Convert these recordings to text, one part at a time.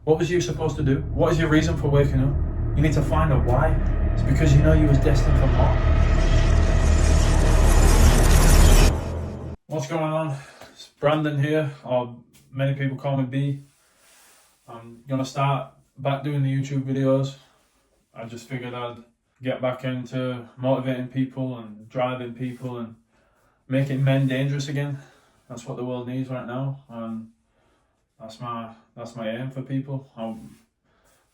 What was you supposed to do? What is your reason for waking up? You need to find a why. It's because you know you was destined for more. What's going on? It's Brandon here, or many people call me B. I'm gonna start back doing the YouTube videos. I just figured I'd get back into motivating people and driving people and making men dangerous again. That's what the world needs right now, and that's my aim for people.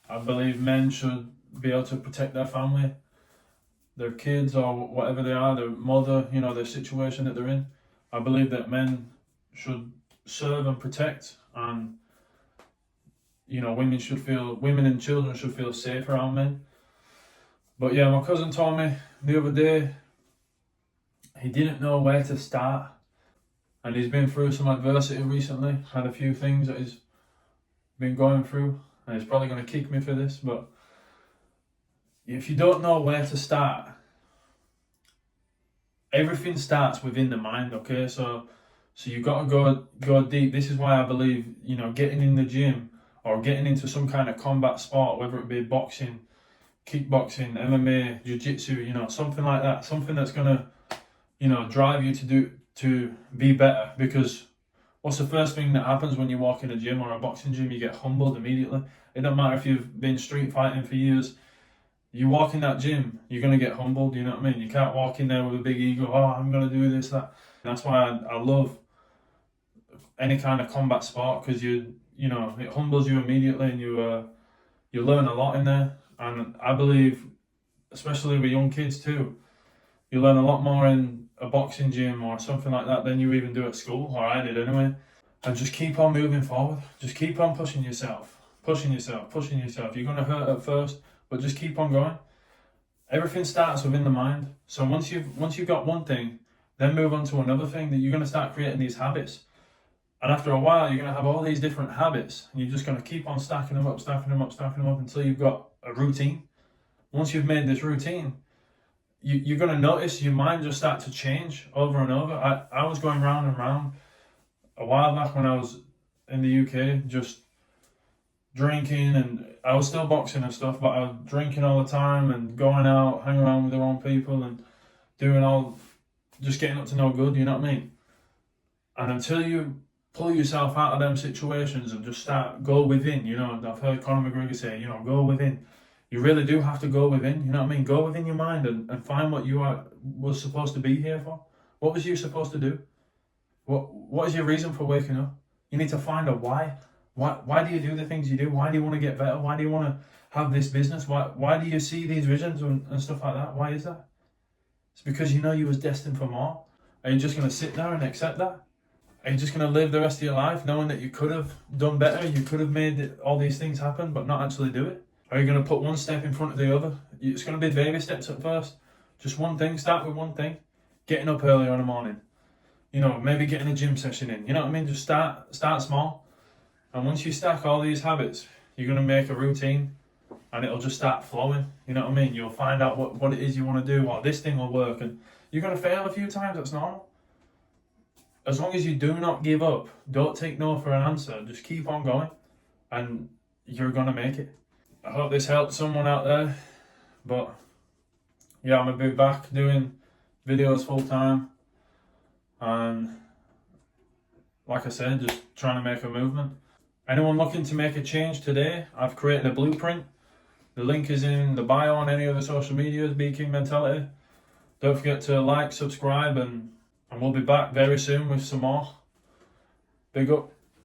I believe men should be able to protect their family, their kids, or whatever they are, their mother, their situation that they're in. I believe that men should serve and protect, and women and children should feel safe around men. But yeah, my cousin told me the other day he didn't know where to start, and he's been through some adversity recently, had a few things that he's been going through, and he's probably going to kick me for this, but if you don't know where to start, everything starts within the mind, okay? So you got to go deep. This is why I believe, getting in the gym or getting into some kind of combat sport, whether it be boxing, kickboxing, MMA, jiu-jitsu, something like that, something that's going to, drive you to be better. Because what's the first thing that happens when you walk in a gym or a boxing gym? You get humbled immediately. It don't matter if you've been street fighting for years. You walk in that gym, you're going to get humbled, you know what I mean? You can't walk in there with a big ego, I'm going to do this, that. And that's why I love any kind of combat sport, because it humbles you immediately, and you learn a lot in there. And I believe, especially with young kids too, you learn a lot more in a boxing gym or something like that than you even do at school, or I did anyway. And just keep on moving forward. Just keep on pushing yourself. You're going to hurt at first, but just keep on going. Everything starts within the mind. So once you've got one thing, then move on to another thing, that you're going to start creating these habits. And after a while, you're going to have all these different habits, and you're just going to keep on stacking them up until you've got a routine. Once you've made this routine, you're going to notice your mind just start to change over and over. I was going round and round a while back when I was in the UK, just drinking, and I was still boxing and stuff, but I was drinking all the time and going out, hanging around with the wrong people and just getting up to no good, you know what I mean? And until you pull yourself out of them situations and just go within, I've heard Conor McGregor say, go within. You really do have to go within, you know what I mean? Go within your mind and find what you was supposed to be here for. What was you supposed to do? What is your reason for waking up? You need to find a why. Why do you do the things you do? Why do you want to get better? Why do you want to have this business? Why do you see these visions and stuff like that? Why is that? It's because you know you was destined for more. Are you just going to sit there and accept that? Are you just going to live the rest of your life knowing that you could have done better? You could have made all these things happen, but not actually do it? Are you going to put one step in front of the other? It's going to be baby steps at first. Just one thing. Start with one thing. Getting up earlier in the morning. Maybe getting a gym session in. You know what I mean? Just start small. And once you stack all these habits, you're going to make a routine, and it'll just start flowing. You know what I mean? You'll find out what it is you want to do, or this thing will work, and you're going to fail a few times. That's normal. As long as you do not give up, don't take no for an answer, just keep on going, and you're going to make it. I hope this helped someone out there. But yeah, I'm going to be back doing videos full time, and like I said, just trying to make a movement. Anyone looking to make a change today, I've created a blueprint. The link is in the bio on any of the social medias, B.KING.MENTALITY. Don't forget to like, subscribe, and we'll be back very soon with some more. Big up.